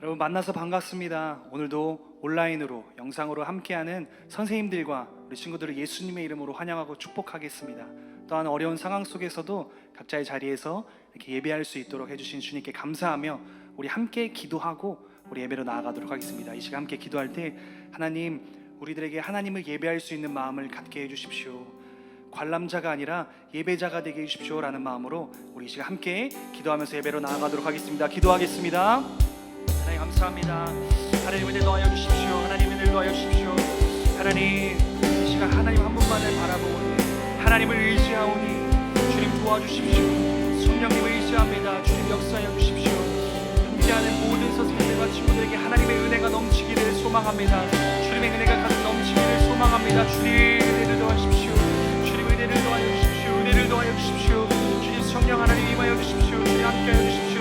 여러분 만나서 반갑습니다. 오늘도 온라인으로 영상으로 함께하는 선생님들과 우리 친구들을 예수님의 이름으로 환영하고 축복하겠습니다. 또한 어려운 상황 속에서도 각자의 자리에서 이렇게 예배할 수 있도록 해주신 주님께 감사하며 우리 함께 기도하고 우리 예배로 나아가도록 하겠습니다. 이 시간 함께 기도할 때 하나님, 우리들에게 하나님을 예배할 수 있는 마음을 갖게 해주십시오. 관람자가 아니라 예배자가 되게 해주십시오 라는 마음으로 우리 이 시간 함께 기도하면서 예배로 나아가도록 하겠습니다. 기도하겠습니다. 하나님 감사합니다. 하나님 은혜 더하여 주십시오. 하나님 은혜 더하여 주십시오. 하나님 이 시간 하나님 한 분만을 바라보니 하나님을 의지하오니 주님 도와주십시오. 성령님을 의지합니다. 주님 역사하여 주십시오. 함께하는 모든 선생님들과 친구들에게 하나님의 은혜가 넘치기를 소망합니다. 주님의 은혜가 가득 넘치기를 소망합니다. 주님 은혜를 더하십시오. 주님 은혜를 더하여 주십시오. 은혜를 더하여 주십시오. 주님 성령 하나님 임하여 주십시오. 주님 함께하여 주십시오.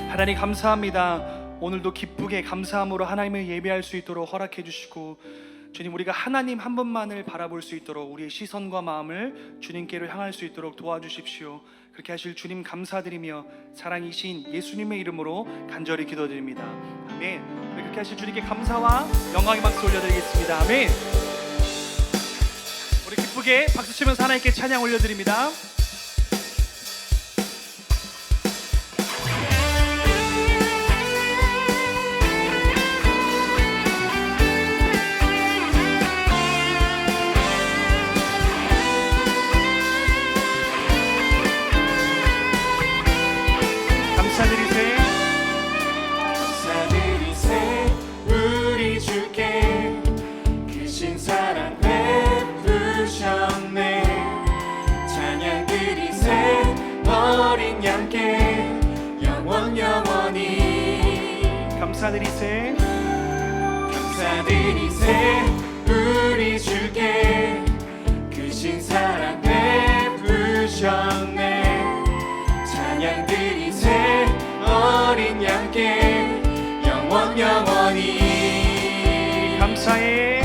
하나님 감사합니다. 오늘도 기쁘게 감사함으로 하나님을 예배할 수 있도록 허락해 주시고 주님, 우리가 하나님 한 분만을 바라볼 수 있도록 우리의 시선과 마음을 주님께로 향할 수 있도록 도와주십시오. 그렇게 하실 주님 감사드리며 사랑이신 예수님의 이름으로 간절히 기도드립니다. 아멘. 그렇게 하실 주님께 감사와 영광의 박수 올려드리겠습니다. 아멘. 우리 기쁘게 박수치면서 하나님께 찬양 올려드립니다. 감사드리세 우리 주께 크신 사랑 베푸셨네. 찬양 드리세 어린 양께 영원히. 감사드리세 우리 주께 크신 사랑 베푸셨네. 찬양 드리세 어린 양께 영원히. 감사해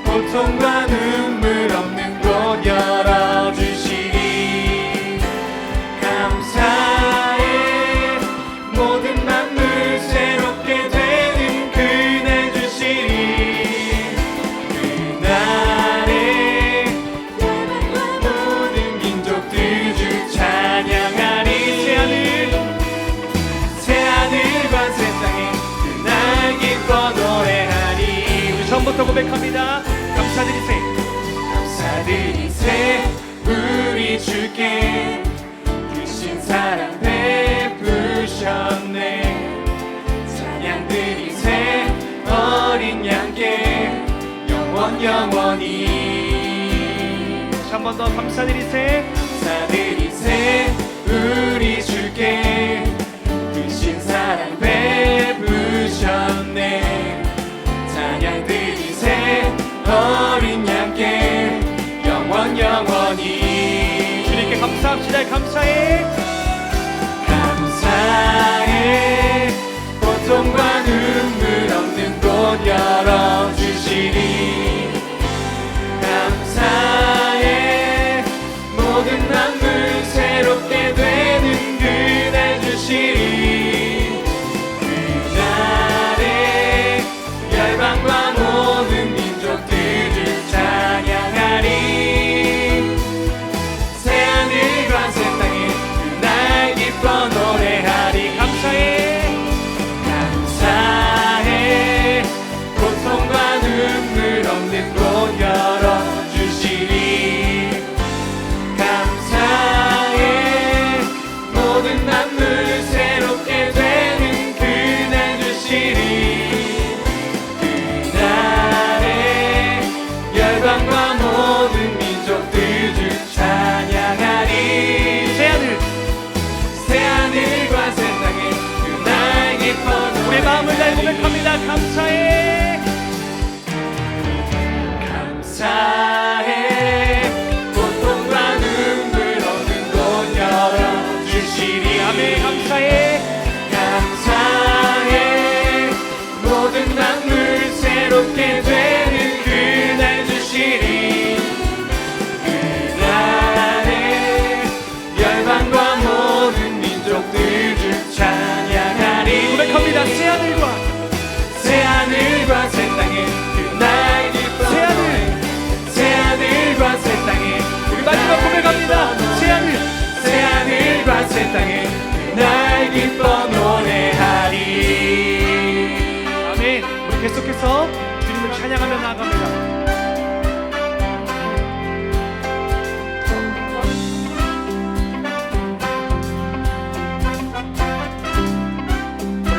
고통과 눈물 없는 곳 열어주시리. 감사해 모든 만물 새롭게 되는 그날 주시리. 그날에 모든 민족들 주 찬양하리. 새하늘과 새 땅에 그날 기뻐 노래하리. 우리 처음부터 고백합니다. 감사드리세 우리 주께 크신 사랑 베푸셨네. 찬양 드리세 어린 양께 영원히. 한 번 더 감사드리세 우리 주께 크신 사랑 베푸셨네. 찬양 드리세 어린 양께 영원히. 주님께 감사합시다. 감사해 고통과 눈물 없는 곳 열어주시리. 감사해 모든 만물 새롭게 되는 그날 주시리. 그날에 열방과 모든 민족들 주 찬양하리. 새하늘과 새 땅에 그날 기뻐 노래하리. 감사해 고통과 눈물 없는 곳 열어주시리. 감사해 모든 만물 새롭게 되는 그날 주시리. 그날에 열방과 모든 민족들 주 찬양하리. 새하늘과 새 땅에 그날 기뻐 노래하리. 우리 마음을 다해 고백합니다. 감사해 고통과 눈물 없는 곳 열어주시리. 아멘. 감사해 모든 만물 새롭게 되는 그날 주시리. 그날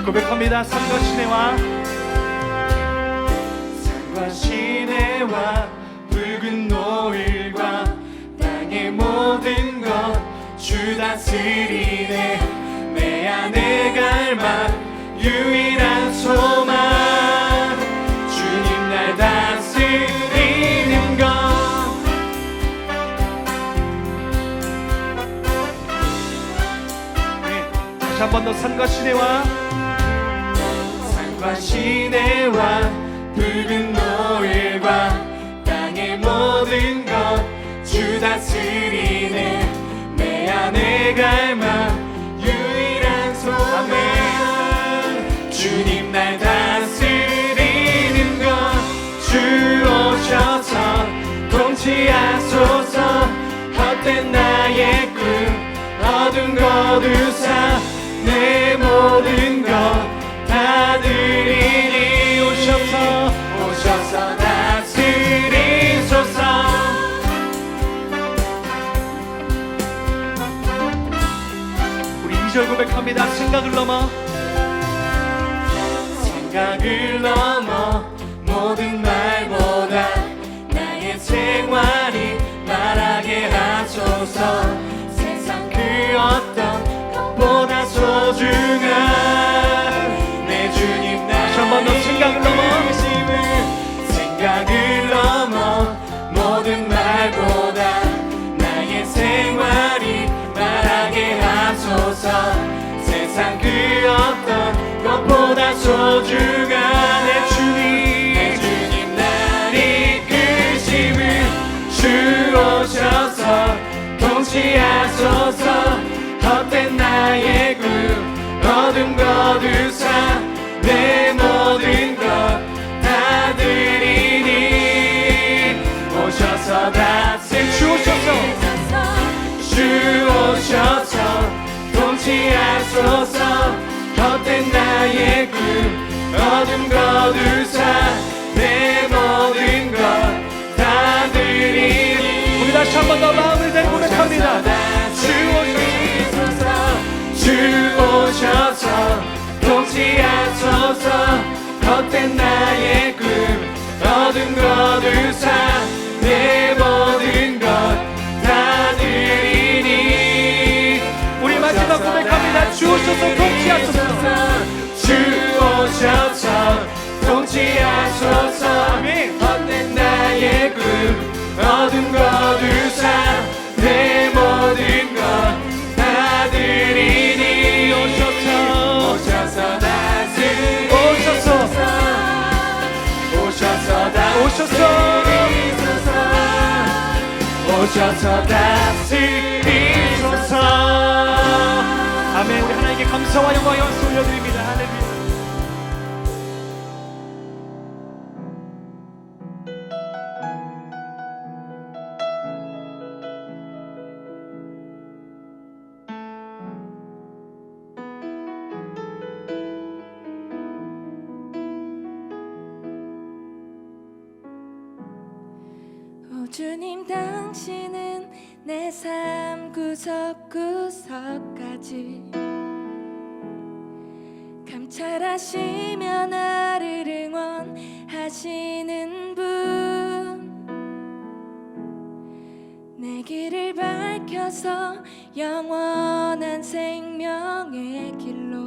고백합니다. 산과 시내와 산과 시내와 붉은 노을과 땅의 모든 것 주 다스리네. 내 안에 갈망 유일한 소망 주님 날 다스리는 것. 다시 한 번 더 산과 시내와 산과 시내와 붉은 노을과 땅의 모든 것 주 다스리네. 내 안에 갈망 유일한 소망 주님 날 다스리는 것. 주 오셔서 통치하소서. 헛된 나의 꿈 어둠 거두사 내 모든 것 다 드리니. 오셔서 다스리소서. 우리 2절 고백합니다. 생각을 넘어 모든 말보다 나의 생활이 말하게 하소서. 세상 그 어떤 것보다 소중한 내 주님 나의 다시 한 번 더 생각을 넘어 생각을 넘어 모든 말보다 나의 생활이 말하게 하소서. 세상 그 어떤 것보다 소중한 내 주님 날 이끄심을 주 오셔서 통치하소서. 헛된 나의 꿈 어둠 거두사 내 모든 것 다 드리니. 오셔서 다스리소서. 주 오셔서 통치하소서. 헛된 나의 꿈 어둠 거두사 내 모든 것 다 드리니. 우리 다시 한 번 더 마음을 내고 고백합니다. 주 오셔서 통치하소서. 헛된 나의 꿈 어둠 거두사 내 모든 것 다 드리니. 우리 마지막 고백합니다. 주 오셔서 통치하소서. 주 오셔서 통치하소서. 아멘. 헛된 나의 꿈 어둠 거두사 내 모든 것 다 드리니. 오셔서 다스리소서. 오셔서 다스리소서. 아멘. 우리 하나님께 감사와 영광의 박수 올려드립니다. 할렐루야. 오 주님 당신은 내 삶 구석구석까지 감찰하시며 나를 응원하시는 분. 내 길을 밝혀서 영원한 생명의 길로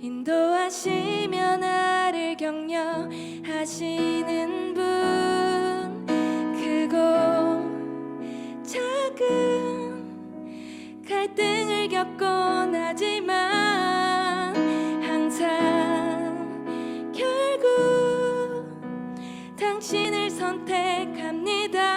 인도하시며 나를 격려하시는 분. 크고 작은 갈등을 겪곤 하지만 항상 결국 당신을 선택합니다.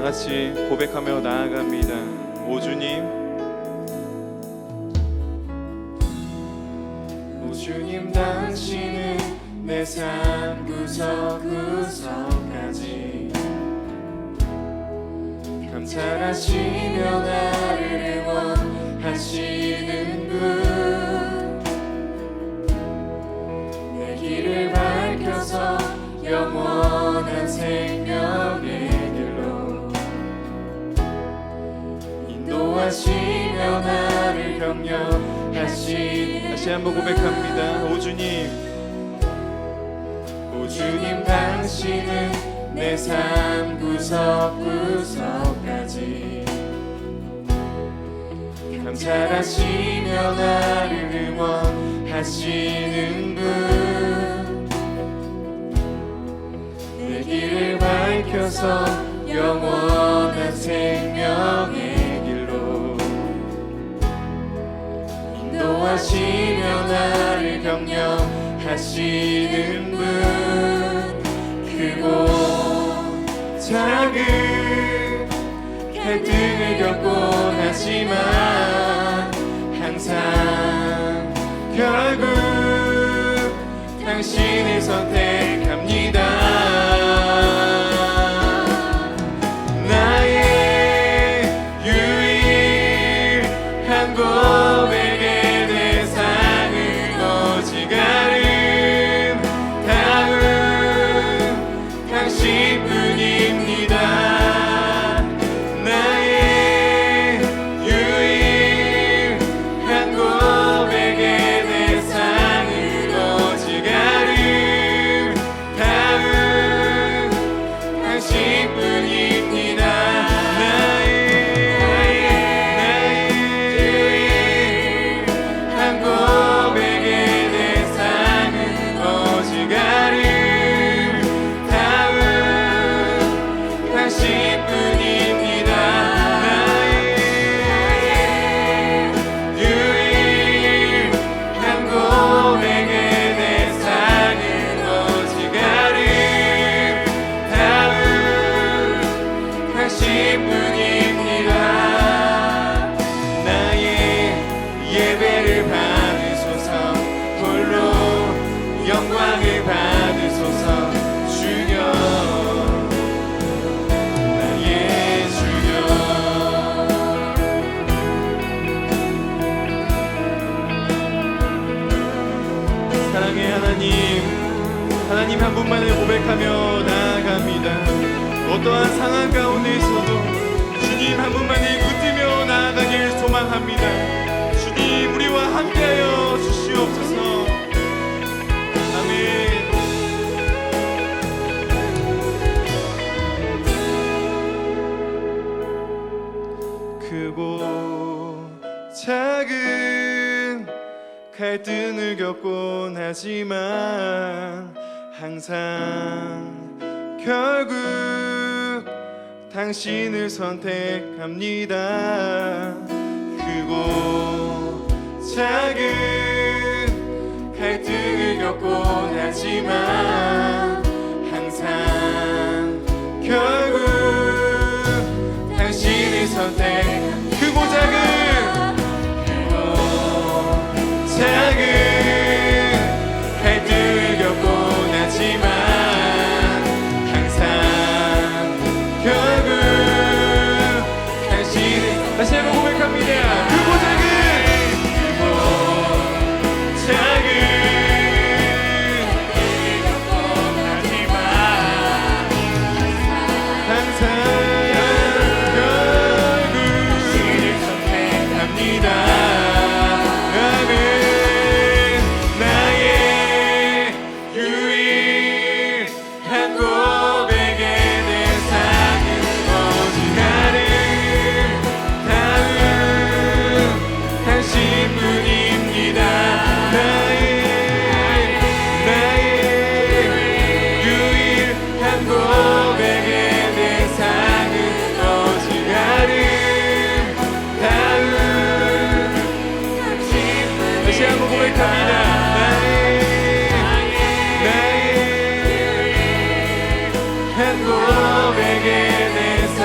같이 고백하며 나아갑니다. 오 주님, 오 주님, 당신은 내 삶 구석구석까지 감찰하시며 나를 응원하시는 분, 내 길을 밝혀서 영원한 생명의 길로 인도하시며 나를 격려하시는. 다시 한번 고백합니다. 오 주님, 오 주님, 당신은 내 삶 구석구석까지 감찰하시며 나를 응원하시는 분, 내 길을 밝혀서 영원한 생명의 길로 인도하시며 나를 격려하시는 분, 크고 작은 갈등을 겪곤 하지만 항상 결국 당신을 선택합니다. 나의 유일한 고백의 대상은 오직 아름다운 당신뿐입니다. 나의 유일한 고백의 대상은 오직 아름다운 당신뿐입니다. 나의 유일한 고백의 대상은 오직 아름다운 당신뿐입니다. 나의 유일한 고백의 대상은 오직 아름다운 당신뿐입니다. 나의 예배를 받으소서, 홀로 영광을 받으소서. 주여, 나의 주여. 사랑의 하나님, 하나님 한 분만을 고백하며 나아갑니다. 어떠한 상황 가운데에서도 주님 한 분만을 붙들며 나아가길 소망합니다. 주님, 우리와 함께하여 주시옵소서. 아멘. 크고 작은 갈등을 겪곤 하지만 항상 결국 당신을 선택합니다. 크고 작은 갈등을 겪곤 하지만 항상 결국 당신을 선택. 크고 작은 갈등을 겪곤 하지만 항상 결국 당신을. 다시 한번 고백합니다. 크고 작은 항상 결국 당신을 선택합니다. 나의 유일한 고백의 대상은 오직 아름다운 당신뿐입니다. 나의 유일한 고백의 대상은 오직 아름다운 당신뿐입니다. 다시 한번 고백합니다. 나의 고백의 대상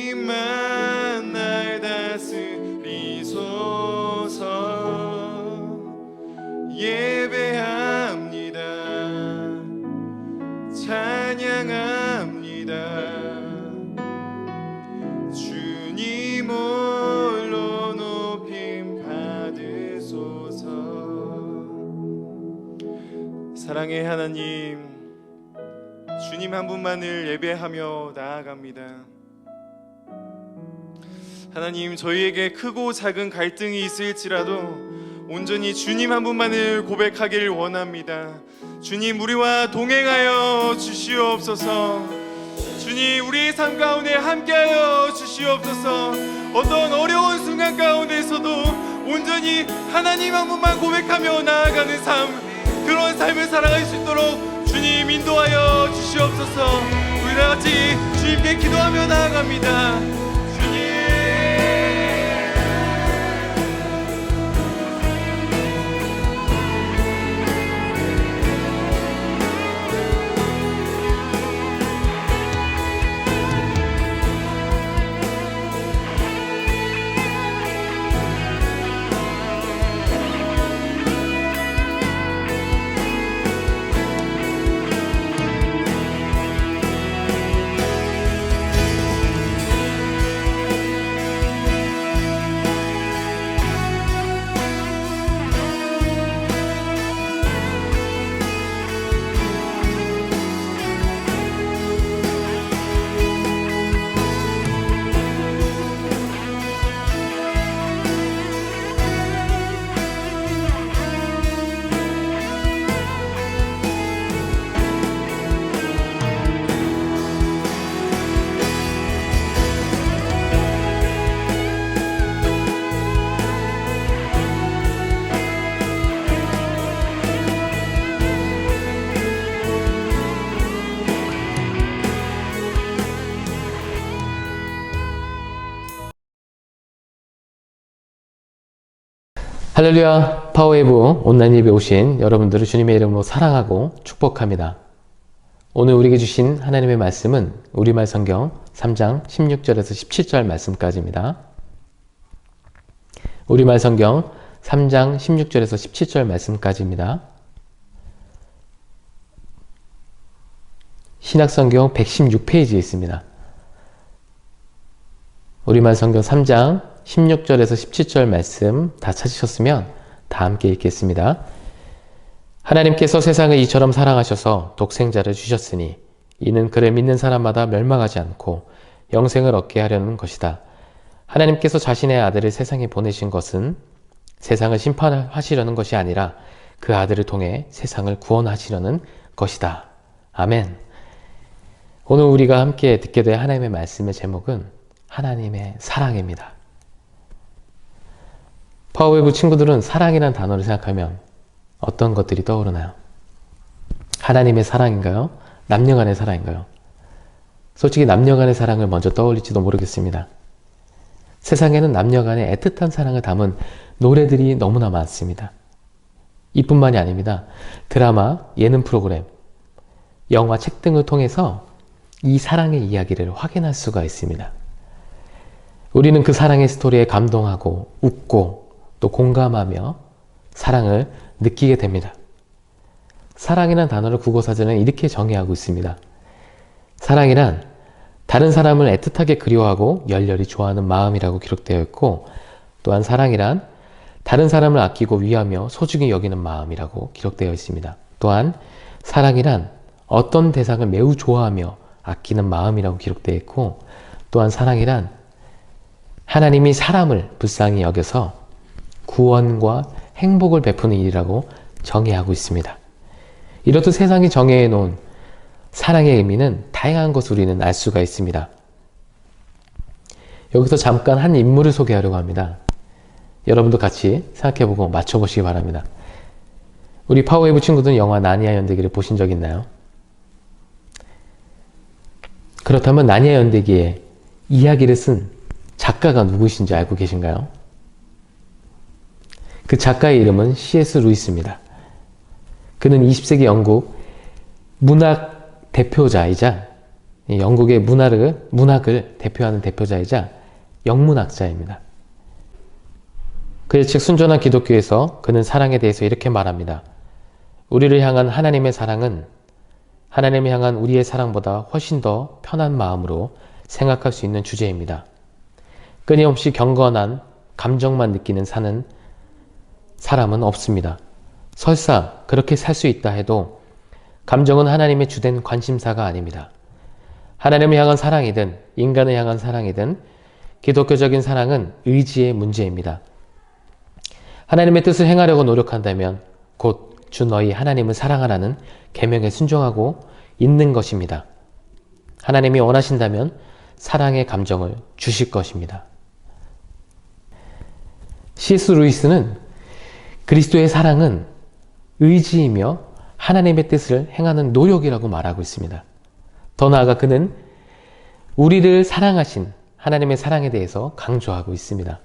주님만 날 다스리소서. 예배합니다. 찬양합니다. 주님 홀로 높임 받으소서. 사랑의 하나님, 주님 한 분만을 예배하며 나아갑니다. 하나님, 저희에게 크고 작은 갈등이 있을지라도 온전히 주님 한 분만을 고백하기를 원합니다. 주님, 우리와 동행하여 주시옵소서. 주님, 우리의 삶 가운데 함께하여 주시옵소서. 어떤 어려운 순간 가운데서도 온전히 하나님 한 분만 고백하며 나아가는 삶, 그런 삶을 살아갈 수 있도록 주님 인도하여 주시옵소서. 우리 다 같이 주님께 기도하며 나아갑니다. 주님, 할렐루야. 파워웨이브 온라인 예배 오신 여러분들을 주님의 이름으로 사랑하고 축복합니다. 오늘 우리에게 주신 하나님의 말씀은 우리말 성경 3장 16절에서 17절 말씀까지입니다. 우리말 성경 3장 16절에서 17절 말씀까지입니다. 신약성경 116페이지에 있습니다. 우리말 성경 3장 16절에서 17절 말씀 다 찾으셨으면 다 함께 읽겠습니다. 하나님께서 세상을 이처럼 사랑하셔서 독생자를 주셨으니 이는 그를 믿는 사람마다 멸망하지 않고 영생을 얻게 하려는 것이다. 하나님께서 자신의 아들을 세상에 보내신 것은 세상을 심판하시려는 것이 아니라 그 아들을 통해 세상을 구원하시려는 것이다. 아멘. 오늘 우리가 함께 듣게 될 하나님의 말씀의 제목은 하나님의 사랑입니다. 파워웨이브 친구들은 사랑이라는 단어를 생각하면 어떤 것들이 떠오르나요? 하나님의 사랑인가요? 남녀 간의 사랑인가요? 솔직히 남녀 간의 사랑을 먼저 떠올릴지도 모르겠습니다. 세상에는 남녀 간의 애틋한 사랑을 담은 노래들이 너무나 많습니다. 이뿐만이 아닙니다. 드라마, 예능 프로그램, 영화, 책 등을 통해서 이 사랑의 이야기를 확인할 수가 있습니다. 우리는 그 사랑의 스토리에 감동하고 웃고 또 공감하며 사랑을 느끼게 됩니다. 사랑이란 단어를 국어사전에 이렇게 정의하고 있습니다. 사랑이란 다른 사람을 애틋하게 그리워하고 열렬히 좋아하는 마음이라고 기록되어 있고, 또한 사랑이란 다른 사람을 아끼고 위하며 소중히 여기는 마음이라고 기록되어 있습니다. 또한 사랑이란 어떤 대상을 매우 좋아하며 아끼는 마음이라고 기록되어 있고, 또한 사랑이란 하나님이 사람을 불쌍히 여겨서 구원과 행복을 베푸는 일이라고 정의하고 있습니다. 이렇듯 세상이 정의해 놓은 사랑의 의미는 다양한 것을 우리는 알 수가 있습니다. 여기서 잠깐 한 인물을 소개하려고 합니다. 여러분도 같이 생각해보고 맞춰보시기 바랍니다. 우리 파워웨이브 친구들은 영화 나니아 연대기를 보신 적 있나요? 그렇다면 나니아 연대기의 이야기를 쓴 작가가 누구신지 알고 계신가요? 그 작가의 이름은 C.S. 루이스입니다. 그는 20세기 영국 문학 대표자이자 이 영국의 문학을 대표하는 대표자이자 영문학자입니다. 그의 책 순전한 기독교에서 그는 사랑에 대해서 이렇게 말합니다. 우리를 향한 하나님의 사랑은 하나님을 향한 우리의 사랑보다 훨씬 더 편한 마음으로 생각할 수 있는 주제입니다. 끊임없이 경건한 감정만 느끼는 사는 사람은 없습니다. 설사 그렇게 살 수 있다 해도 감정은 하나님의 주된 관심사가 아닙니다. 하나님을 향한 사랑이든 인간을 향한 사랑이든 기독교적인 사랑은 의지의 문제입니다. 하나님의 뜻을 행하려고 노력한다면 곧 주 너희 하나님을 사랑하라는 계명에 순종하고 있는 것입니다. 하나님이 원하신다면 사랑의 감정을 주실 것입니다. C.S. 루이스는 그리스도의 사랑은 의지이며 하나님의 뜻을 행하는 노력이라고 말하고 있습니다. 더 나아가 그는 우리를 사랑하신 하나님의 사랑에 대해서 강조하고 있습니다.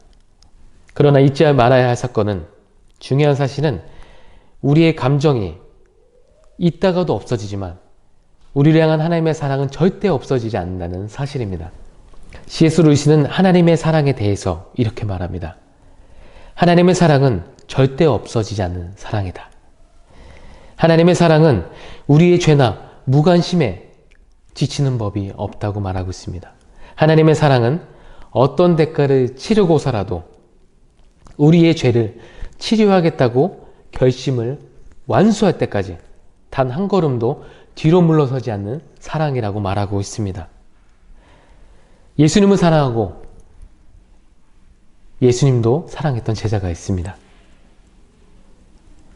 그러나 잊지 말아야 할 사건은, 중요한 사실은 우리의 감정이 있다가도 없어지지만 우리를 향한 하나님의 사랑은 절대 없어지지 않는다는 사실입니다. C.S. 루이스는 하나님의 사랑에 대해서 이렇게 말합니다. 하나님의 사랑은 절대 없어지지 않는 사랑이다. 하나님의 사랑은 우리의 죄나 무관심에 지치는 법이 없다고 말하고 있습니다. 하나님의 사랑은 어떤 대가를 치르고서라도 우리의 죄를 치료하겠다고 결심을 완수할 때까지 단 한 걸음도 뒤로 물러서지 않는 사랑이라고 말하고 있습니다. 예수님을 사랑하고 예수님도 사랑했던 제자가 있습니다.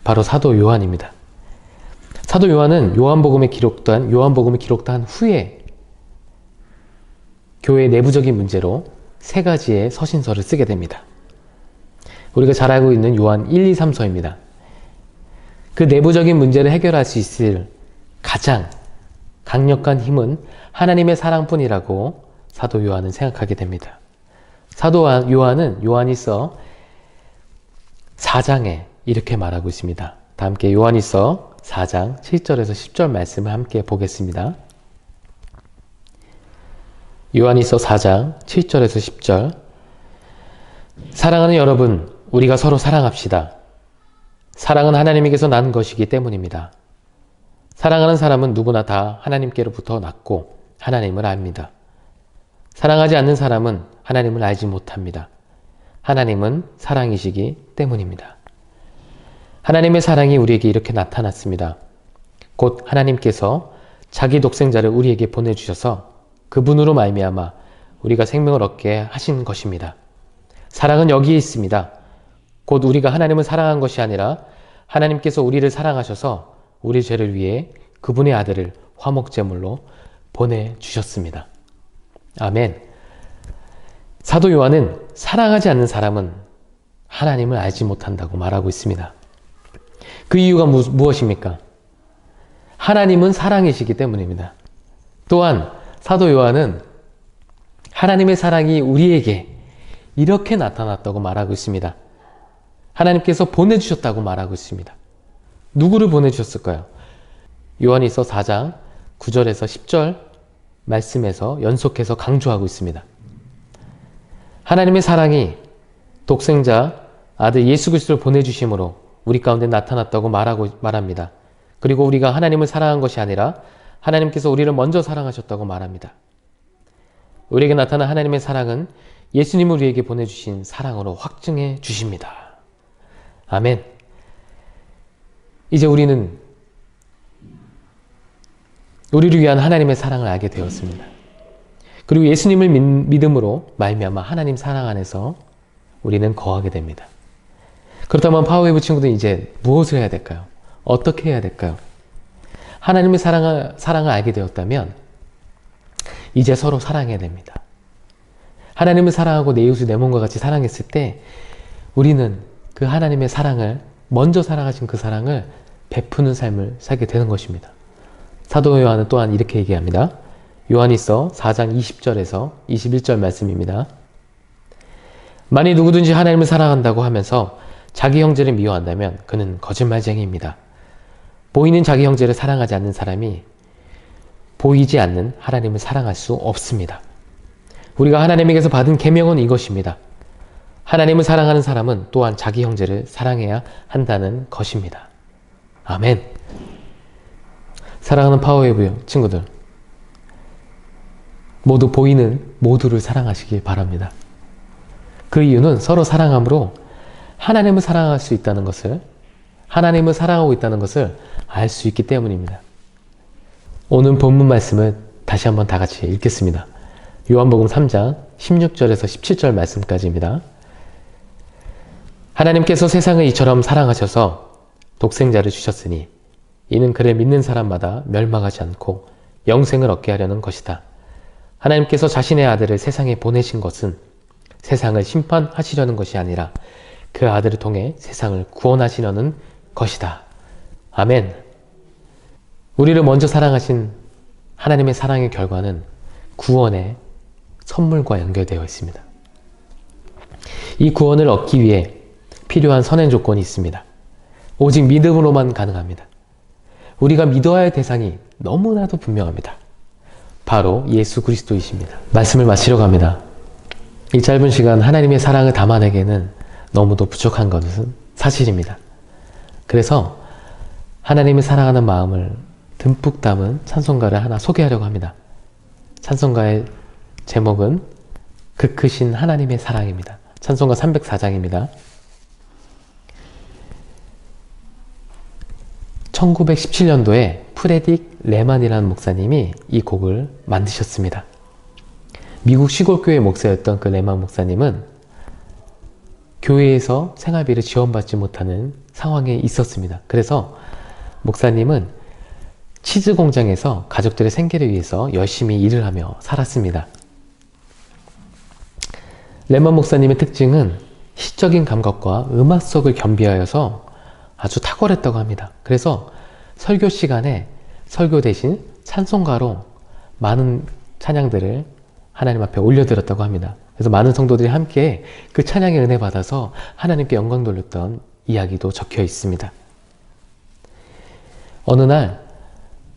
바로 사도 요한입니다. 사도 요한은 요한복음을 기록한 후에 교회의 내부적인 문제로 3가지의 서신서를 쓰게 됩니다. 우리가 잘 알고 있는 요한 1, 2, 3서입니다. 그 내부적인 문제를 해결할 수 있을 가장 강력한 힘은 하나님의 사랑뿐이라고 사도 요한은 생각하게 됩니다. 사도 요한은 요한일서 4장에 이렇게 말하고 있습니다. 다 함께 요한일서 4장 7절에서 10절 말씀을 함께 보겠습니다. 요한일서 4장 7절에서 10절. 사랑하는 여러분, 우리가 서로 사랑합시다. 사랑은 하나님에게서 난 것이기 때문입니다. 사랑하는 사람은 누구나 다 하나님께로부터 났고 하나님을 압니다. 사랑하지 않는 사람은 하나님을 알지 못합니다. 하나님은 사랑이시기 때문입니다. 하나님의 사랑이 우리에게 이렇게 나타났습니다. 곧 하나님께서 자기 독생자를 우리에게 보내주셔서 그분으로 말미암아 우리가 생명을 얻게 하신 것입니다. 사랑은 여기에 있습니다. 곧 우리가 하나님을 사랑한 것이 아니라 하나님께서 우리를 사랑하셔서 우리 죄를 위해 그분의 아들을 화목제물로 보내주셨습니다. 아멘. 사도 요한은 사랑하지 않는 사람은 하나님을 알지 못한다고 말하고 있습니다. 그 이유가 무엇입니까? 하나님은 사랑이시기 때문입니다. 또한 사도 요한은 하나님의 사랑이 우리에게 이렇게 나타났다고 말하고 있습니다. 하나님께서 보내주셨다고 말하고 있습니다. 누구를 보내주셨을까요? 요한일서 4장 9절에서 10절 말씀에서 연속해서 강조하고 있습니다. 하나님의 사랑이 독생자 아들 예수 그리스도를 보내주심으로 우리 가운데 나타났다고 말합니다. 그리고 우리가 하나님을 사랑한 것이 아니라 하나님께서 우리를 먼저 사랑하셨다고 말합니다. 우리에게 나타난 하나님의 사랑은 예수님을 우리에게 보내주신 사랑으로 확증해 주십니다. 아멘. 이제 우리는 우리를 위한 하나님의 사랑을 알게 되었습니다. 그리고 예수님을 믿음으로 말미암아 하나님 사랑 안에서 우리는 거하게 됩니다. 그렇다면 파워웨이브 친구들은 이제 무엇을 해야 될까요? 어떻게 해야 될까요? 하나님의 사랑을 알게 되었다면 이제 서로 사랑해야 됩니다. 하나님을 사랑하고 내 이웃을 내 몸과 같이 사랑했을 때 우리는 그 하나님의 사랑을, 먼저 사랑하신 그 사랑을 베푸는 삶을 살게 되는 것입니다. 사도 요한은 또한 이렇게 얘기합니다. 요한일서 4장 20절에서 21절 말씀입니다. 만일 누구든지 하나님을 사랑한다고 하면서 자기 형제를 미워한다면 그는 거짓말쟁이입니다. 보이는 자기 형제를 사랑하지 않는 사람이 보이지 않는 하나님을 사랑할 수 없습니다. 우리가 하나님에게서 받은 계명은 이것입니다. 하나님을 사랑하는 사람은 또한 자기 형제를 사랑해야 한다는 것입니다. 아멘. 사랑하는 파워웨이브 친구들, 모두 보이는 모두를 사랑하시길 바랍니다. 그 이유는 서로 사랑함으로 하나님을 사랑할 수 있다는 것을, 하나님을 사랑하고 있다는 것을 알 수 있기 때문입니다. 오늘 본문 말씀을 다시 한번 다 같이 읽겠습니다. 요한복음 3장 16절에서 17절 말씀까지입니다. 하나님께서 세상을 이처럼 사랑하셔서 독생자를 주셨으니 이는 그를 믿는 사람마다 멸망하지 않고 영생을 얻게 하려는 것이다. 하나님께서 자신의 아들을 세상에 보내신 것은 세상을 심판하시려는 것이 아니라 그 아들을 통해 세상을 구원하시려는 것이다. 아멘. 우리를 먼저 사랑하신 하나님의 사랑의 결과는 구원의 선물과 연결되어 있습니다. 이 구원을 얻기 위해 필요한 선행 조건이 있습니다. 오직 믿음으로만 가능합니다. 우리가 믿어야 할 대상이 너무나도 분명합니다. 바로 예수 그리스도이십니다. 말씀을 마치려고 합니다. 이 짧은 시간 하나님의 사랑을 담아내기에는 너무도 부족한 것은 사실입니다. 그래서 하나님을 사랑하는 마음을 듬뿍 담은 찬송가를 하나 소개하려고 합니다. 찬송가의 제목은 그 크신 하나님의 사랑입니다. 찬송가 304장입니다. 1917년도에 프레딕 레만이라는 목사님이 이 곡을 만드셨습니다. 미국 시골교회 목사였던 그 레만 목사님은 교회에서 생활비를 지원받지 못하는 상황에 있었습니다. 그래서 목사님은 치즈 공장에서 가족들의 생계를 위해서 열심히 일을 하며 살았습니다. 레만 목사님의 특징은 시적인 감각과 음악성을 겸비하여서 아주 탁월했다고 합니다. 그래서 설교 시간에 설교 대신 찬송가로 많은 찬양들을 하나님 앞에 올려드렸다고 합니다. 그래서 많은 성도들이 함께 그 찬양의 은혜 받아서 하나님께 영광 돌렸던 이야기도 적혀 있습니다. 어느 날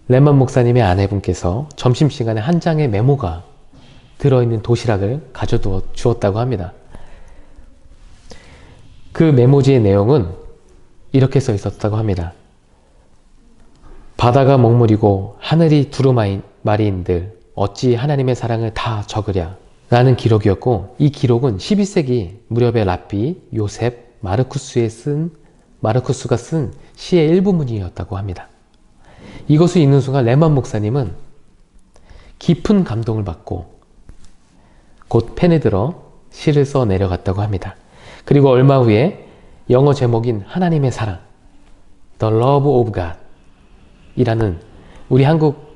레만 목사님의 아내분께서 점심시간에 한 장의 메모가 들어있는 도시락을 가져다 주었다고 합니다. 그 메모지의 내용은 이렇게 써 있었다고 합니다. 바다가 먹물이고 하늘이 두루마리인들 어찌 하나님의 사랑을 다 적으랴 라는 기록이었고, 이 기록은 12세기 무렵의 랍비 요셉 마르쿠스가 쓴 시의 일부분이었다고 합니다. 이것을 읽는 순간 레만 목사님은 깊은 감동을 받고 곧 펜에 들어 시를 써 내려갔다고 합니다. 그리고 얼마 후에 영어 제목인 하나님의 사랑, The Love of God 이라는 우리 한국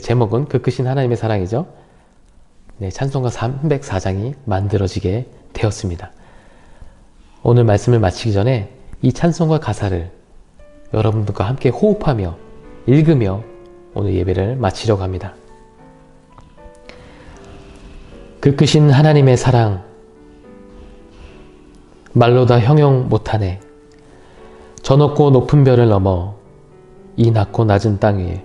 제목은 그 크신 하나님의 사랑이죠. 찬송가 304장이 만들어지게 되었습니다. 오늘 말씀을 마치기 전에 이 찬송가 가사를 여러분들과 함께 호흡하며 읽으며 오늘 예배를 마치려고 합니다. 그 크신 하나님의 사랑 말로 다 형용 못하네. 저 높고 높은 별을 넘어 이 낮고 낮은 땅 위에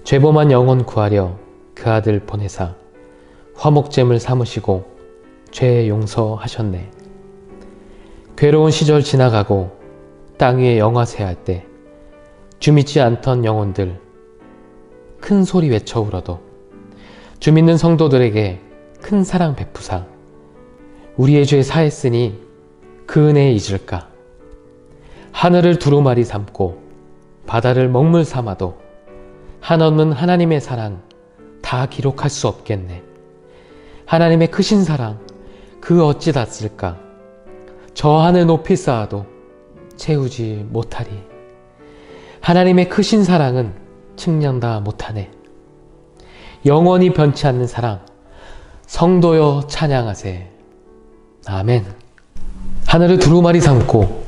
죄범한 영혼 구하려 그 아들 보내사 화목제물 삼으시고 죄 용서하셨네. 괴로운 시절 지나가고 땅 위에 영화새할 때 주 믿지 않던 영혼들 큰 소리 외쳐 울어도 주 믿는 성도들에게 큰 사랑 베푸사 우리의 죄 사했으니 그 은혜에 잊을까. 하늘을 두루마리 삼고 바다를 먹물 삼아도 한없는 하나님의 사랑 다 기록할 수 없겠네. 하나님의 크신 사랑 그 어찌 닿을까. 저 하늘 높이 쌓아도 채우지 못하리. 하나님의 크신 사랑은 측량 다 못하네. 영원히 변치 않는 사랑 성도여 찬양하세. 아멘. 하늘을 두루마리 삼고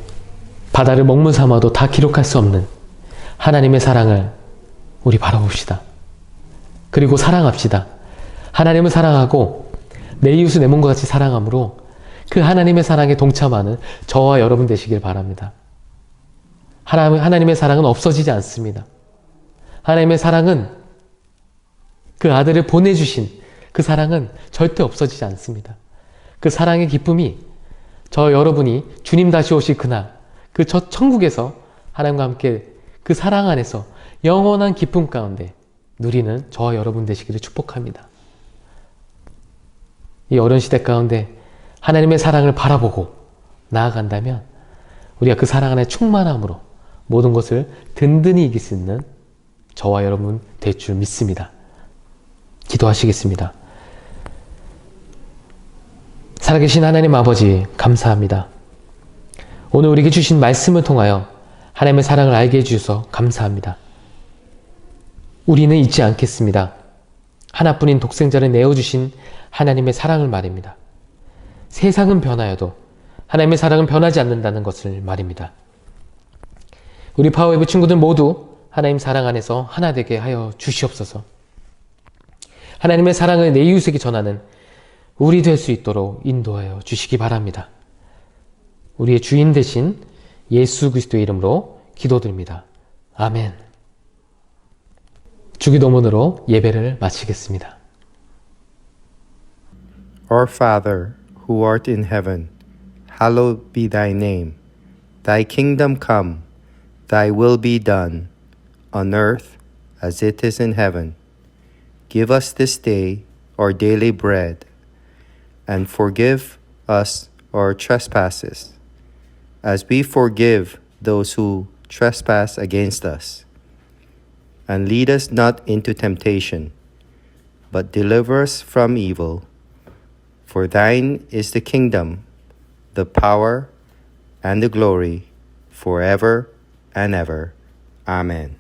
바다를 먹물 삼아도 다 기록할 수 없는 하나님의 사랑을 우리 바라봅시다. 그리고 사랑합시다. 하나님을 사랑하고 내 이웃을 내 몸과 같이 사랑함으로 그 하나님의 사랑에 동참하는 저와 여러분 되시길 바랍니다. 하나님의 사랑은 없어지지 않습니다. 하나님의 사랑은 그 아들을 보내주신 그 사랑은 절대 없어지지 않습니다. 그 사랑의 기쁨이 저 여러분이 주님 다시 오실 그날 그 저 천국에서 하나님과 함께 그 사랑 안에서 영원한 기쁨 가운데 누리는 저와 여러분 되시기를 축복합니다. 이 어려운 시대 가운데 하나님의 사랑을 바라보고 나아간다면 우리가 그 사랑 안에 충만함으로 모든 것을 든든히 이길 수 있는 저와 여러분 될 줄 믿습니다. 기도하시겠습니다. 살아계신 하나님 아버지 감사합니다. 오늘 우리에게 주신 말씀을 통하여 하나님의 사랑을 알게 해주셔서 감사합니다. 우리는 잊지 않겠습니다. 하나뿐인 독생자를 내어주신 하나님의 사랑을 말입니다. 세상은 변하여도 하나님의 사랑은 변하지 않는다는 것을 말입니다. 우리 파워웨브 친구들 모두 하나님 사랑 안에서 하나 되게 하여 주시옵소서. 하나님의 사랑을 내 이웃에게 전하는 우리 될 수 있도록 인도하여 주시기 바랍니다. 우리의 주인 되신 예수 그리스도의 이름으로 기도드립니다. 아멘. 주기도문으로 예배를 마치겠습니다. Our Father, who art in heaven, hallowed be thy name. Thy kingdom come, thy will be done, on earth as it is in heaven. Give us this day our daily bread, and forgive us our trespasses, as we forgive those who trespass against us. And lead us not into temptation, but deliver us from evil. For thine is the kingdom, the power, and the glory, forever and ever. Amen.